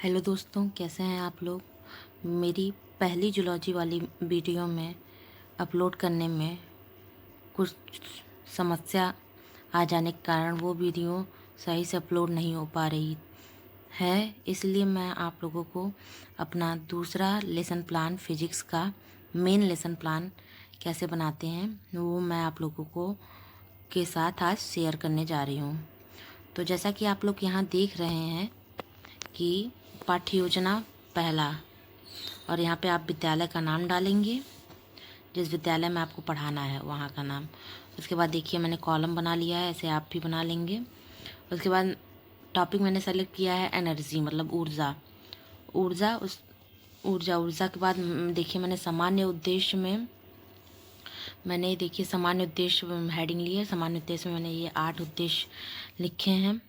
Hello दोस्तों, कैसे हैं आप लोग। मेरी पहली जूलॉजी वाली वीडियो में अपलोड करने में कुछ समस्या आ जाने के कारण वो वीडियो सही से अपलोड नहीं हो पा रही है। इसलिए मैं आप लोगों को अपना दूसरा लेसन प्लान फिजिक्स का मेन लेसन प्लान कैसे बनाते हैं वो मैं आप लोगों को के साथ आज शेयर करने जा रही हूँ। तो जैसा कि आप लोग यहाँ देख रहे हैं कि पाठ्य योजना पहला, और यहाँ पे आप विद्यालय का नाम डालेंगे, जिस विद्यालय में आपको पढ़ाना है वहाँ का नाम। उसके बाद देखिए मैंने कॉलम बना लिया है, ऐसे आप भी बना लेंगे। उसके बाद टॉपिक मैंने सेलेक्ट किया है एनर्जी, मतलब ऊर्जा। ऊर्जा के बाद देखिए मैंने सामान्य उद्देश्य में सामान्य उद्देश्य हेडिंग ली है। सामान्य उद्देश्य में मैंने ये 8 उद्देश्य लिखे हैं।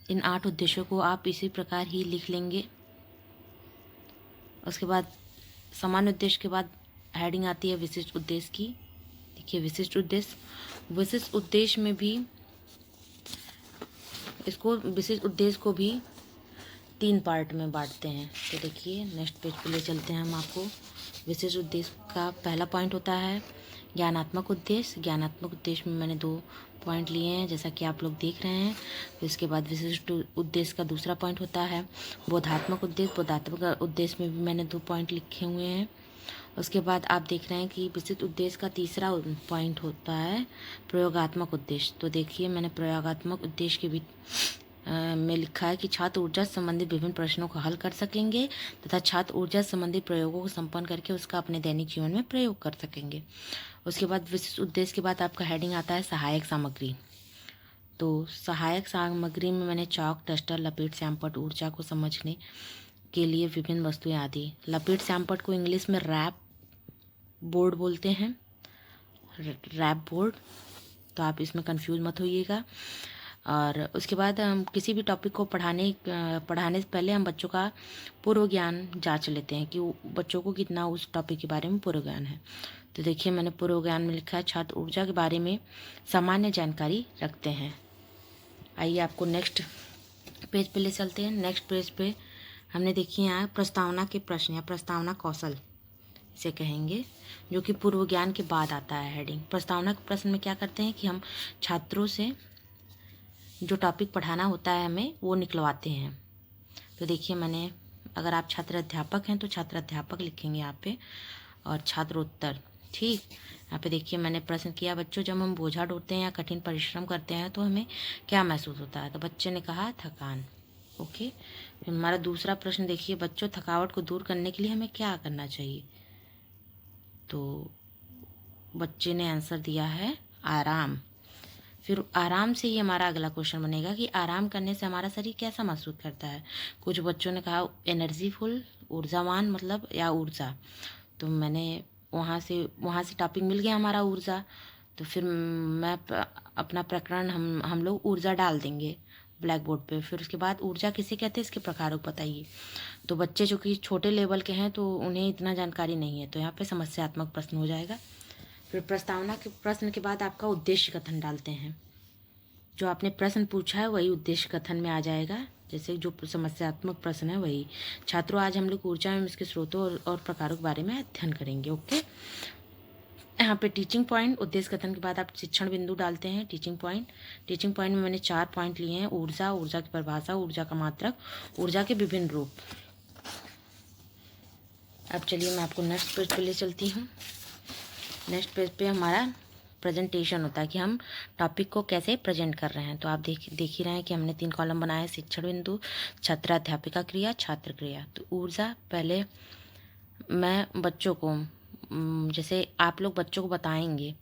इन 8 उद्देश्यों को आप इसी प्रकार ही लिख लेंगे। उसके बाद सामान्य उद्देश्य के बाद हेडिंग आती है विशिष्ट उद्देश्य की। देखिए विशिष्ट उद्देश्य में भी विशिष्ट उद्देश्य को भी 3 पार्ट में बांटते हैं। तो देखिए नेक्स्ट पेज पे ले चलते हैं हम आपको। विशिष्ट उद्देश्य का पहला पॉइंट होता है ज्ञानात्मक उद्देश्य। ज्ञानात्मक उद्देश्य में मैंने 2 पॉइंट लिए हैं, जैसा कि आप लोग देख रहे हैं। फिर इसके बाद विशिष्ट उद्देश्य का दूसरा पॉइंट होता है बोधात्मक उद्देश्य। बोधात्मक उद्देश्य में भी मैंने 2 पॉइंट लिखे हुए हैं। उसके बाद आप देख रहे हैं कि विशिष्ट उद्देश्य का तीसरा पॉइंट होता है प्रयोगात्मक उद्देश्य। तो देखिए मैंने प्रयोगात्मक उद्देश्य के भी में लिखा है कि छात्र ऊर्जा से संबंधित विभिन्न प्रश्नों को हल कर सकेंगे तथा छात्र ऊर्जा से संबंधित प्रयोगों को संपन्न करके उसका अपने दैनिक जीवन में प्रयोग कर सकेंगे। उसके बाद विशिष्ट उद्देश्य के बाद आपका हेडिंग आता है सहायक सामग्री। तो सहायक सामग्री में मैंने चॉक, डस्टर, लपेट, श्यामपट्ट, ऊर्जा को समझने के लिए विभिन्न वस्तुएं आदि। लपेट श्यामपट्ट को इंग्लिश में रैप बोर्ड बोलते हैं, रैप बोर्ड, तो आप इसमें कंफ्यूज मत होइएगा। और उसके बाद हम किसी भी टॉपिक को पढ़ाने से पहले हम बच्चों का पूर्व ज्ञान जांच लेते हैं कि बच्चों को कितना उस टॉपिक के बारे में पूर्व ज्ञान है। तो देखिए मैंने पूर्व ज्ञान में लिखा है छात्र ऊर्जा के बारे में सामान्य जानकारी रखते हैं। आइए आपको नेक्स्ट पेज पे ले चलते हैं। नेक्स्ट पेज पे हमने देखिए यहाँ प्रस्तावना के प्रश्न या प्रस्तावना कौशल इसे कहेंगे, जो कि पूर्व ज्ञान के बाद आता है हेडिंग। प्रस्तावना के प्रश्न में क्या करते हैं कि हम छात्रों से जो टॉपिक पढ़ाना होता है हमें वो निकलवाते हैं। तो देखिए मैंने, अगर आप छात्र अध्यापक हैं तो छात्र अध्यापक लिखेंगे यहाँ पे, और छात्रोत्तर। ठीक, यहाँ पे देखिए मैंने प्रश्न किया बच्चों, जब हम बोझा ढोते हैं या कठिन परिश्रम करते हैं तो हमें क्या महसूस होता है। तो बच्चे ने कहा थकान। ओके, फिर हमारा दूसरा प्रश्न देखिए बच्चों, थकावट को दूर करने के लिए हमें क्या करना चाहिए। तो बच्चे ने आंसर दिया है आराम। फिर आराम से ही हमारा अगला क्वेश्चन बनेगा कि आराम करने से हमारा शरीर कैसा महसूस करता है। कुछ बच्चों ने कहा एनर्जीफुल, ऊर्जावान, मतलब या ऊर्जा। तो मैंने वहाँ से टॉपिक मिल गया हमारा ऊर्जा। तो फिर मैं अपना प्रकरण हम लोग ऊर्जा डाल देंगे ब्लैक बोर्ड पे। फिर उसके बाद ऊर्जा किसे कहते हैं इसके प्रकारों को बताइए। तो बच्चे जो कि छोटे लेवल के हैं तो उन्हें इतना जानकारी नहीं है, तो यहाँ पे समस्यात्मक प्रश्न हो जाएगा। फिर प्रस्तावना के प्रश्न के बाद आपका उद्देश्य कथन डालते हैं। जो आपने प्रश्न पूछा है वही उद्देश्य कथन में आ जाएगा, जैसे जो समस्यात्मक प्रश्न है वही। छात्रों, आज हम लोग ऊर्जा एवं इसके स्रोतों और प्रकारों के बारे में अध्ययन करेंगे। ओके, यहाँ पे टीचिंग पॉइंट, उद्देश्य कथन के बाद आप शिक्षण बिंदु डालते हैं। टीचिंग पॉइंट में मैंने 4 पॉइंट लिए हैं। ऊर्जा की परिभाषा, ऊर्जा का मात्रक, ऊर्जा के विभिन्न रूप। अब चलिए मैं आपको नेक्स्ट पेज पे ले चलती हूँ। नेक्स्ट पेज पे हमारा प्रेजेंटेशन होता है कि हम टॉपिक को कैसे प्रेजेंट कर रहे हैं। तो आप देख ही रहे हैं कि हमने 3 कॉलम बनाए, शिक्षण बिंदु, छात्र अध्यापिका क्रिया, छात्र क्रिया। तो ऊर्जा, पहले मैं बच्चों को जैसे आप लोग बच्चों को बताएंगे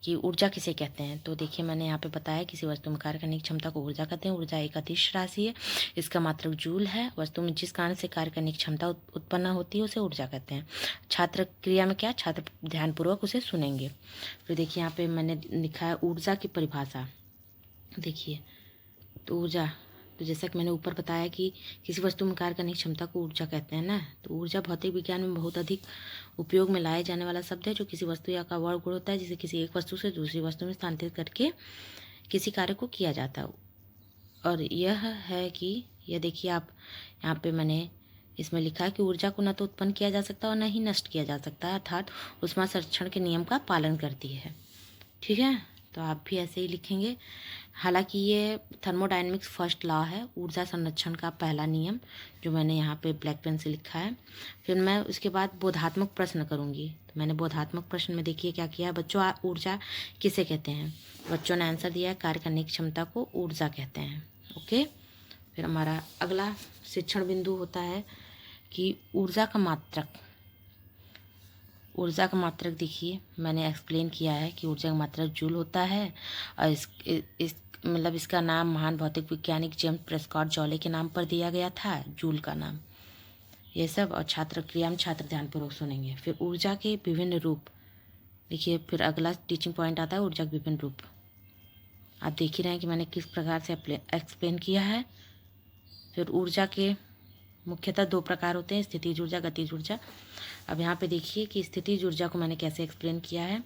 कि ऊर्जा किसे कहते हैं। तो देखिए मैंने यहाँ पे बताया किसी वस्तु में कार्य करने की क्षमता को ऊर्जा कहते हैं। ऊर्जा एक अदिश राशि है, इसका मात्रक जूल है। वस्तु में जिस कारण से कार्य करने की क्षमता उत्पन्न होती है उसे ऊर्जा कहते हैं। छात्र क्रिया में क्या, छात्र ध्यानपूर्वक उसे सुनेंगे। फिर देखिए यहाँ पे मैंने लिखा है ऊर्जा की परिभाषा। देखिए तो ऊर्जा, तो जैसा कि मैंने ऊपर बताया कि किसी वस्तु में कार्य करने की क्षमता को ऊर्जा कहते हैं ना। तो ऊर्जा भौतिक विज्ञान में बहुत अधिक उपयोग में लाए जाने वाला शब्द है, जो किसी वस्तु या का वर्ण गुण होता है जिसे किसी एक वस्तु से दूसरी वस्तु में स्थानांतरित करके किसी कार्य को किया जाता है। और यह है कि ये देखिए आप, यहाँ पे मैंने इसमें लिखा है कि ऊर्जा को न तो उत्पन्न किया जा सकता और न ही नष्ट किया जा सकता है, अर्थात ऊष्मा संरक्षण के नियम का पालन करती है। ठीक है, तो आप भी ऐसे ही लिखेंगे। हालांकि ये थर्मोडायनेमिक्स फर्स्ट लॉ है, ऊर्जा संरक्षण का पहला नियम, जो मैंने यहाँ पे ब्लैक पेन से लिखा है। फिर मैं उसके बाद बोधात्मक प्रश्न करूँगी। तो मैंने बोधात्मक प्रश्न में देखिए क्या किया, बच्चों ऊर्जा किसे कहते हैं। बच्चों ने आंसर दिया है कार्य करने की क्षमता को ऊर्जा कहते हैं। ओके, फिर हमारा अगला शिक्षण बिंदु होता है कि ऊर्जा का मात्रक। ऊर्जा का मात्रक देखिए मैंने एक्सप्लेन किया है कि ऊर्जा का मात्रक जूल होता है, और इस मतलब इसका नाम महान भौतिक वैज्ञानिक जेम्स प्रेस्कॉट जॉले के नाम पर दिया गया था, जूल का नाम। ये सब और छात्र क्रिया में छात्र ध्यानपूर्वक सुनेंगे। फिर ऊर्जा के विभिन्न रूप देखिए, फिर अगला टीचिंग पॉइंट आता है ऊर्जा के विभिन्न रूप। आप देख ही रहे हैं कि मैंने किस प्रकार से एक्सप्लेन किया है। फिर ऊर्जा के मुख्यतः दो प्रकार होते हैं, स्थितिज ऊर्जा, गतिज ऊर्जा। अब यहाँ पे देखिए कि स्थितिज ऊर्जा को मैंने कैसे एक्सप्लेन किया है।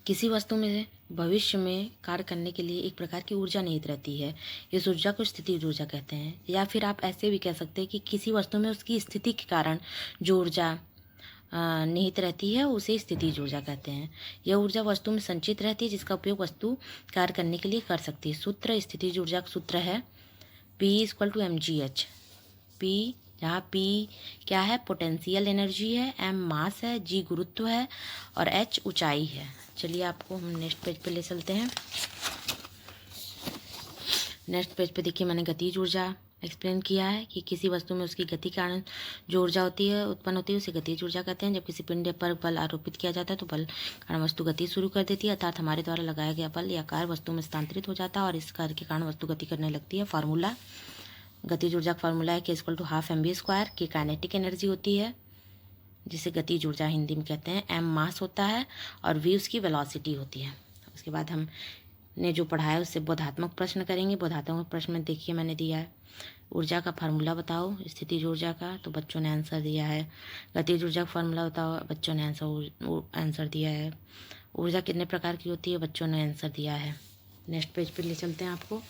किसी वस्तु में भविष्य में कार्य करने के लिए एक प्रकार की ऊर्जा निहित रहती है, इस ऊर्जा को स्थितिज ऊर्जा कहते हैं। या फिर आप ऐसे भी कह सकते हैं कि किसी वस्तु में उसकी स्थिति के कारण जो ऊर्जा निहित रहती है उसे स्थितिज ऊर्जा कहते हैं। यह ऊर्जा वस्तु में संचित रहती है, जिसका उपयोग वस्तु कार्य करने के लिए कर सकती है। सूत्र स्थितिज ऊर्जा का सूत्र है P=mgh। P, जहाँ P क्या है, पोटेंशियल एनर्जी है, M मास है, G गुरुत्व है और H ऊंचाई है। चलिए आपको हम नेक्स्ट पेज पे ले चलते हैं। नेक्स्ट पेज पे देखिए मैंने गतिज ऊर्जा एक्सप्लेन किया है कि किसी वस्तु में उसकी गति के कारण जो ऊर्जा होती है उत्पन्न होती है उसे गतिज ऊर्जा कहते हैं। जब किसी पिंड पर बल आरोपित किया जाता है तो बल कारण वस्तु गति शुरू कर देती है, अर्थात हमारे द्वारा लगाया गया बल या कार्य वस्तु में स्थानांतरित हो जाता है और इस कार्य के कारण वस्तु गति करने लगती है। फार्मूला, गतिज ऊर्जा का फार्मूला है K=12 mv²। की काइनेटिक एनर्जी होती है जिसे गतिज ऊर्जा हिंदी में कहते हैं, M मास होता है और V उसकी वेलोसिटी होती है। उसके बाद हमने जो पढ़ा है उससे बोधात्मक प्रश्न करेंगे। बोधात्मक प्रश्न में देखिए मैंने दिया है ऊर्जा का फार्मूला बताओ स्थितिज ऊर्जा का, तो बच्चों ने आंसर दिया है। गतिज ऊर्जा का फार्मूला बताओ, बच्चों ने आंसर दिया है। ऊर्जा कितने प्रकार की होती है, बच्चों ने आंसर दिया है। नेक्स्ट पेज पे ले चलते हैं आपको।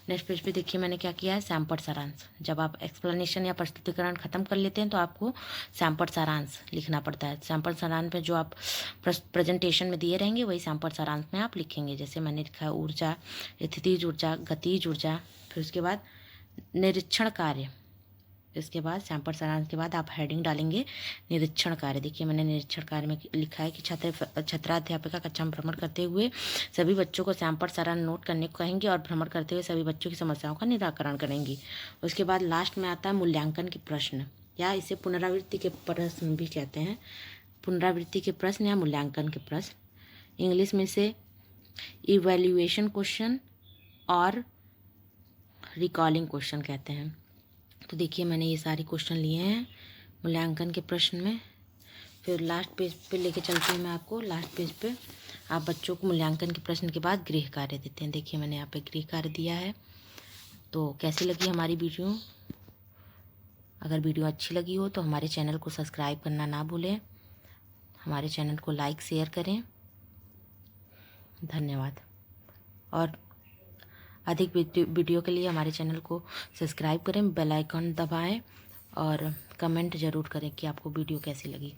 नेक्स्ट पेज पे देखिए मैंने क्या किया है, सैंपल सारांश। जब आप एक्सप्लेनेशन या प्रस्तुतिकरण खत्म कर लेते हैं तो आपको सैंपल सारांश लिखना पड़ता है। सैंपल सारांश में जो आप प्रेजेंटेशन में दिए रहेंगे वही सैंपल सारांश में आप लिखेंगे। जैसे मैंने लिखा है ऊर्जा, स्थितिज ऊर्जा, गतिज ऊर्जा, फिर उसके बाद निरीक्षण कार्य। इसके बाद सैंपल सारांश के बाद आप हेडिंग डालेंगे निरीक्षण कार्य। देखिए मैंने निरीक्षण कार्य में लिखा है कि छात्राध्यापिका कक्षा में भ्रमण करते हुए सभी बच्चों को सैंपल सारांश नोट करने को कहेंगे और भ्रमण करते हुए सभी बच्चों की समस्याओं का निराकरण करेंगी। उसके बाद लास्ट में आता है मूल्यांकन के प्रश्न, या इसे पुनरावृत्ति के प्रश्न भी कहते हैं। पुनरावृत्ति के प्रश्न या मूल्यांकन के प्रश्न, इंग्लिश में से इवैल्यूएशन क्वेश्चन और रिकॉलिंग क्वेश्चन कहते हैं। तो देखिए मैंने ये सारे क्वेश्चन लिए हैं मूल्यांकन के प्रश्न में। फिर लास्ट पेज पे लेके चलती हूँ मैं आपको। लास्ट पेज पे आप बच्चों को मूल्यांकन के प्रश्न के बाद गृह कार्य देते हैं। देखिए मैंने यहाँ पे गृह कार्य दिया है। तो कैसी लगी हमारी वीडियो? अगर वीडियो अच्छी लगी हो तो हमारे चैनल को सब्सक्राइब करना ना भूलें, हमारे चैनल को लाइक शेयर करें। धन्यवाद। और अधिक वीडियो के लिए हमारे चैनल को सब्सक्राइब करें, बेल आइकन दबाएं और कमेंट ज़रूर करें कि आपको वीडियो कैसी लगी।